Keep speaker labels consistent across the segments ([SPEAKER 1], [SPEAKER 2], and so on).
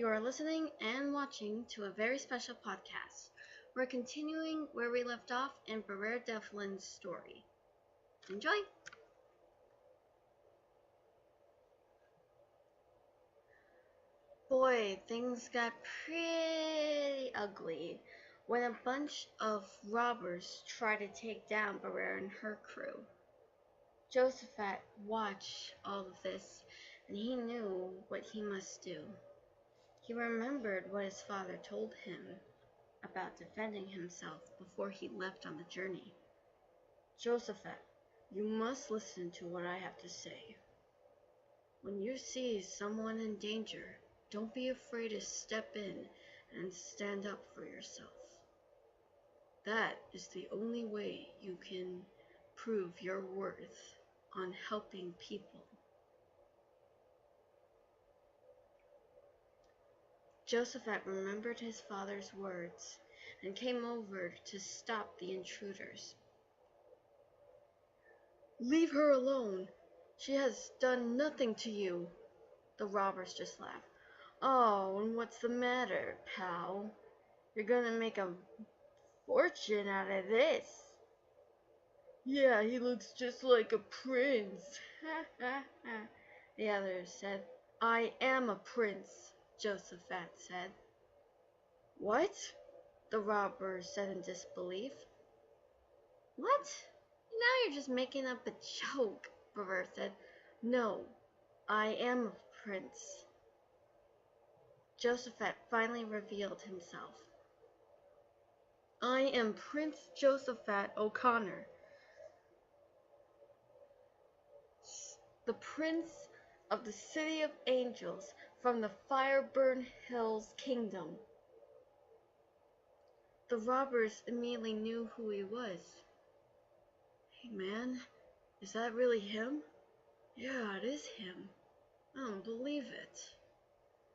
[SPEAKER 1] You are listening and watching to a very special podcast. We're continuing where we left off in Briar Devlin's story. Enjoy! Boy, things got pretty ugly when a bunch of robbers tried to take down Briar and her crew. Josephat watched all of this, and he knew what he must do. He remembered what his father told him about defending himself before he left on the journey. Josephat, you must listen to what I have to say. When you see someone in danger, don't be afraid to step in and stand up for yourself. That is the only way you can prove your worth on helping people. Josephat remembered his father's words and came over to stop the intruders. Leave her alone. She has done nothing to you. The robbers just laughed. Oh, and what's the matter, pal? You're gonna make a fortune out of this. Yeah, he looks just like a prince. The others said. I am a prince, Josephat said. What? The robbers said in disbelief. What? Now you're just making up a joke, Briar said. No, I am a prince. Josephat finally revealed himself. I am Prince Josephat O'Connor, the Prince of the City of Angels from the Fireburn Hills Kingdom. The robbers immediately knew who he was. Hey man, is that really him? Yeah, it is him. I don't believe it.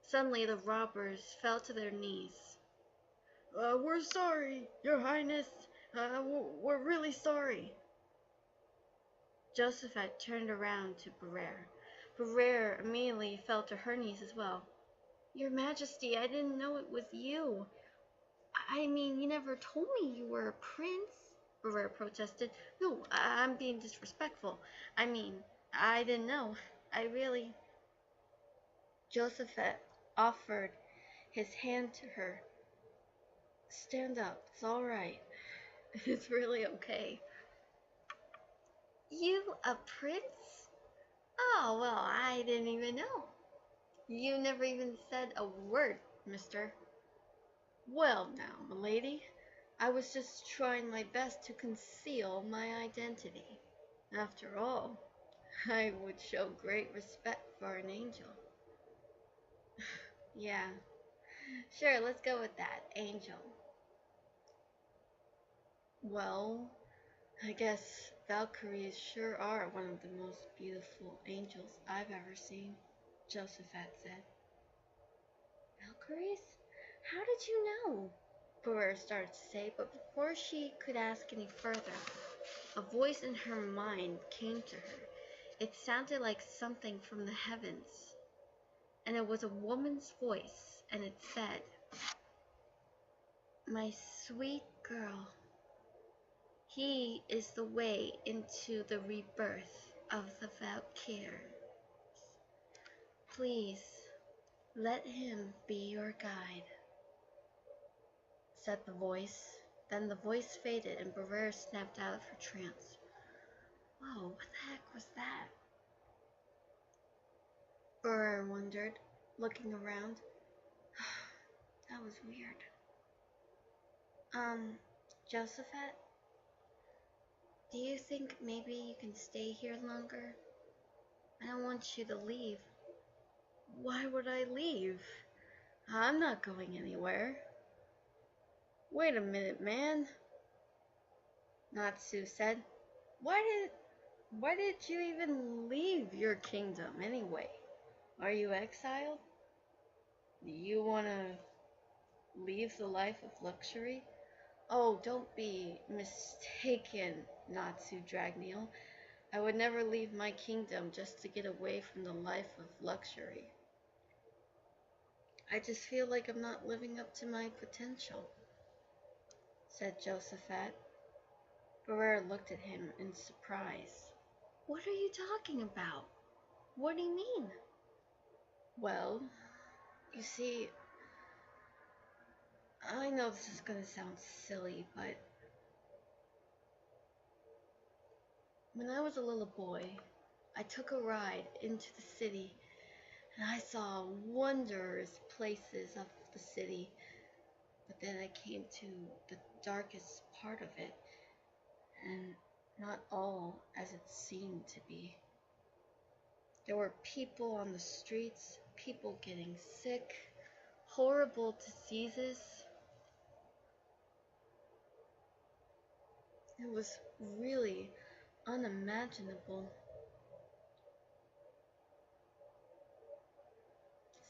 [SPEAKER 1] Suddenly the robbers fell to their knees. We're sorry, Your Highness. We're really sorry. Josephat turned around to Briar. Briar immediately fell to her knees as well. Your Majesty, I didn't know it was you. I mean, you never told me you were a prince, Briar protested. No, I'm being disrespectful. I mean, I didn't know. I really... Josephat offered his hand to her. Stand up. It's all right. It's really okay. You a prince? Oh, well, I didn't even know. You never even said a word, mister. Well now, milady, I was just trying my best to conceal my identity. After all, I would show great respect for an angel. Yeah, sure, let's go with that, angel. Well, I guess Valkyries sure are one of the most beautiful angels I've ever seen, Josephat said. Valkyries? How did you know? Briar started to say, but before she could ask any further, a voice in her mind came to her. It sounded like something from the heavens, and it was a woman's voice, and it said, My sweet girl, he is the way into the rebirth of the Valkyries. Please, let him be your guide, said the voice. Then the voice faded and Briar snapped out of her trance. Whoa, what the heck was that? Briar wondered, looking around. That was weird. Josephat? Do you think maybe you can stay here longer? I don't want you to leave. Why would I leave? I'm not going anywhere. Wait a minute, man, Natsu said. Why did you even leave your kingdom anyway? Are you exiled? Do you want to leave the life of luxury? Oh, don't be mistaken, Natsu Dragneel. I would never leave my kingdom just to get away from the life of luxury. I just feel like I'm not living up to my potential, said Josephat. Briar looked at him in surprise. What are you talking about? What do you mean? Well, you see, I know this is gonna sound silly, but when I was a little boy, I took a ride into the city and I saw wondrous places of the city, but then I came to the darkest part of it, and not all as it seemed to be. There were people on the streets, people getting sick, horrible diseases. It was really unimaginable,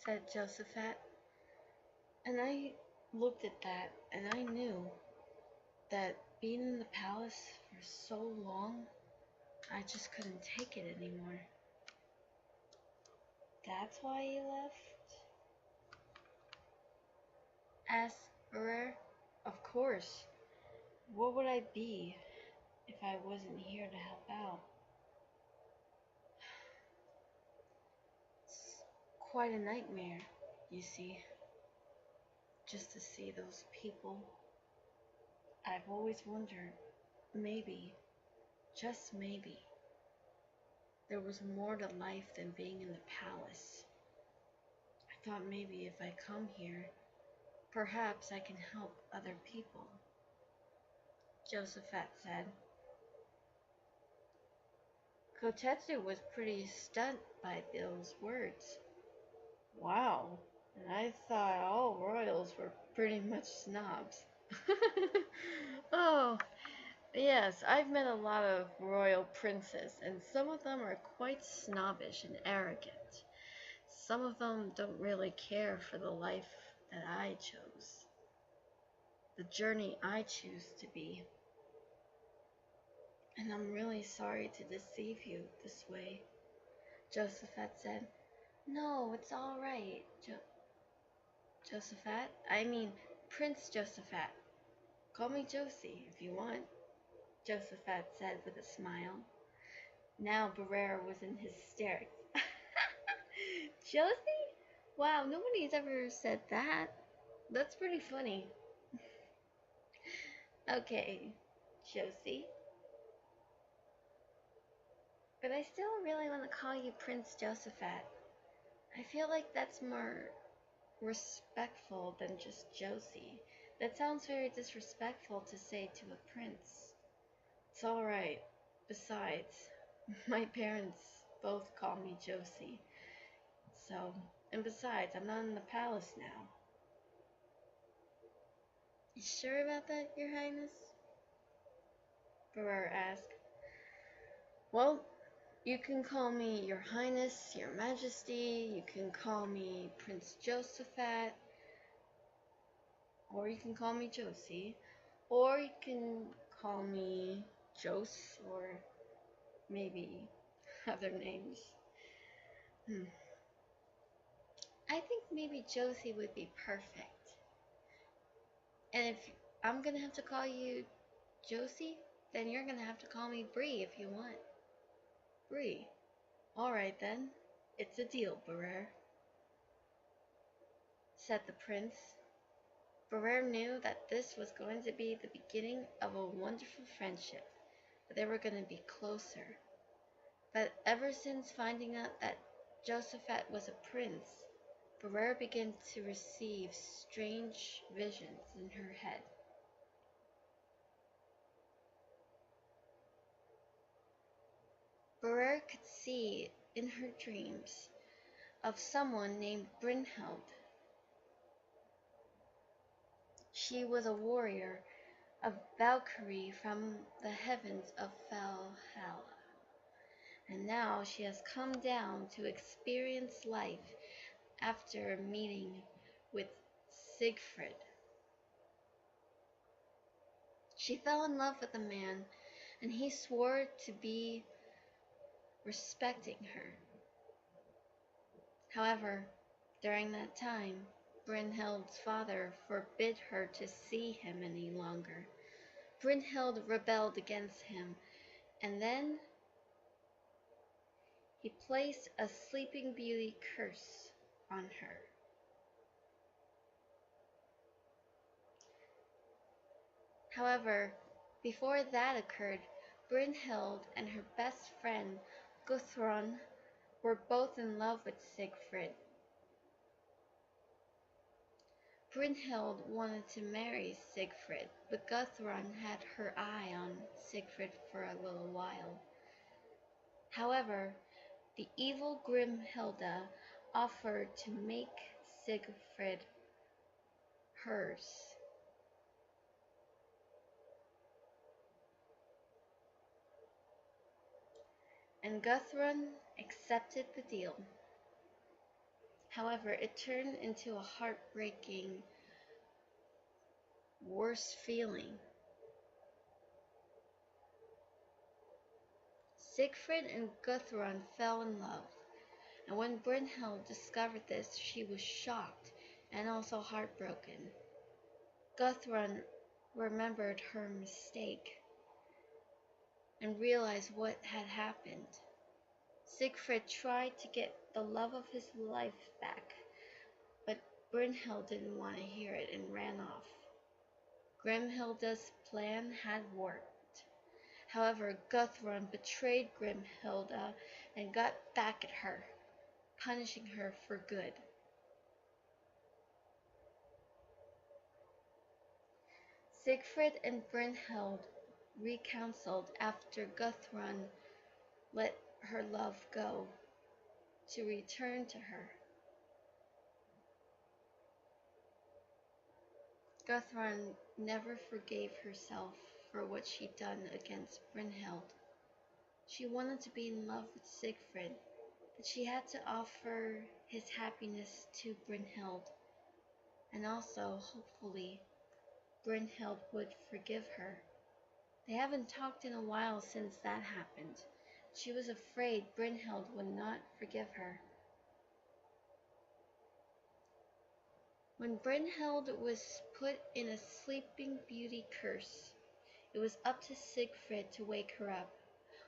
[SPEAKER 1] said Josephat. And I looked at that and I knew that being in the palace for so long, I just couldn't take it anymore. That's why you left? Asked Briar. Of course. What would I be if I wasn't here to help out? It's quite a nightmare, you see, just to see those people. I've always wondered, maybe, just maybe, there was more to life than being in the palace. I thought maybe if I come here, perhaps I can help other people, Josephat said. Kotetsu was pretty stunned by those words. Wow, and I thought all royals were pretty much snobs. Oh, yes, I've met a lot of royal princes, and some of them are quite snobbish and arrogant. Some of them don't really care for the life that I chose, the journey I choose to be. And I'm really sorry to deceive you this way, Josephat said. No, it's all right, Josephat. I mean, Prince Josephat. Call me Josie if you want, Josephat said with a smile. Now Briar was in hysterics. Josie? Wow, nobody's ever said that. That's pretty funny. Okay, Josie. But I still really want to call you Prince Josephat. I feel like that's more respectful than just Josie. That sounds very disrespectful to say to a prince. It's alright. Besides, my parents both call me Josie. So, and besides, I'm not in the palace now. You sure about that, Your Highness? Briar asked. Well, you can call me Your Highness, Your Majesty, you can call me Prince Josephat, or you can call me Josie, or you can call me Jose, or maybe other names. I think maybe Josie would be perfect. And if I'm gonna have to call you Josie, then you're gonna have to call me Bree if you want. Bree. Alright then. It's a deal, Briar, said the prince. Briar knew that this was going to be the beginning of a wonderful friendship, that they were going to be closer. But ever since finding out that Josephat was a prince, Briar began to receive strange visions in her head. Briar could see in her dreams of someone named Brynhild. She was a warrior, a Valkyrie from the heavens of Valhalla, and now she has come down to experience life after meeting with Siegfried. She fell in love with a man, and he swore to be respecting her. However, during that time, Brynhild's father forbid her to see him any longer. Brynhild rebelled against him, and then he placed a Sleeping Beauty curse on her. However, before that occurred, Brynhild and her best friend Guthrun were both in love with Siegfried. Brynhild wanted to marry Siegfried, but Guthrun had her eye on Siegfried for a little while. However, the evil Grimhilda offered to make Siegfried hers. And Guthrun accepted the deal. However, it turned into a heartbreaking, worse feeling. Siegfried and Guthrun fell in love, and when Brynhild discovered this, she was shocked and also heartbroken. Guthrun remembered her mistake and realized what had happened. Siegfried tried to get the love of his life back, but Brynhild didn't want to hear it and ran off. Grimhilda's plan had worked. However, Guthrun betrayed Grimhilda and got back at her, punishing her for good. Siegfried and Brynhild reconciled after Guthrun let her love go to return to her. Guthrun never forgave herself for what she'd done against Brynhild. She wanted to be in love with Siegfried, but she had to offer his happiness to Brynhild, and also, hopefully, Brynhild would forgive her. They haven't talked in a while since that happened. She was afraid Brynhild would not forgive her. When Brynhild was put in a Sleeping Beauty curse, it was up to Siegfried to wake her up.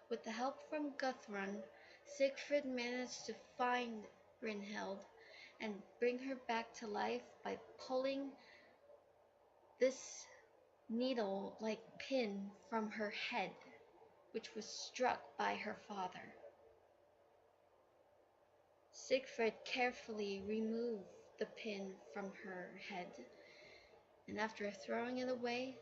[SPEAKER 1] With the help from Guthrun, Siegfried managed to find Brynhild and bring her back to life by pulling this needle-like pin from her head, which was struck by her father. Siegfried carefully removed the pin from her head, and after throwing it away,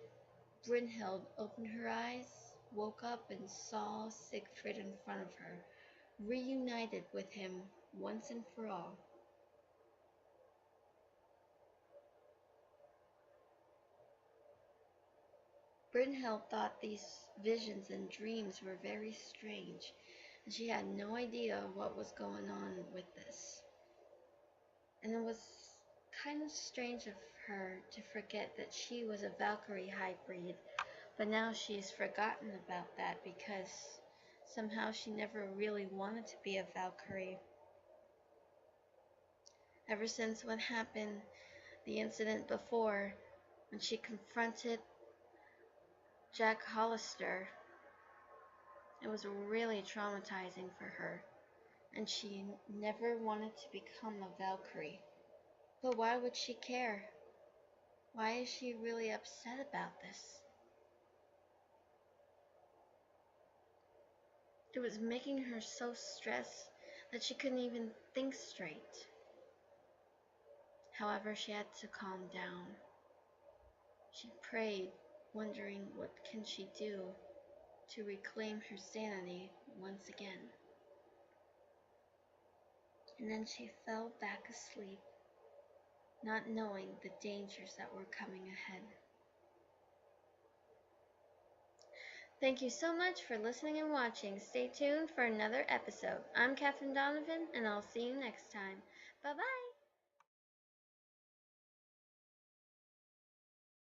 [SPEAKER 1] Brynhild opened her eyes, woke up, and saw Siegfried in front of her, reunited with him once and for all. Brynhild thought these visions and dreams were very strange, and she had no idea what was going on with this. And it was kind of strange of her to forget that she was a Valkyrie hybrid, but now she's forgotten about that because somehow she never really wanted to be a Valkyrie. Ever since what happened, the incident before, when she confronted Jack Hollister, it was really traumatizing for her, and she never wanted to become a Valkyrie. But why would she care? Why is she really upset about this? It was making her so stressed that she couldn't even think straight. However, she had to calm down. She prayed, wondering what can she do to reclaim her sanity once again. And then she fell back asleep, not knowing the dangers that were coming ahead. Thank you so much for listening and watching. Stay tuned for another episode. I'm Catherine Donovan, and I'll see you next time. Bye-bye!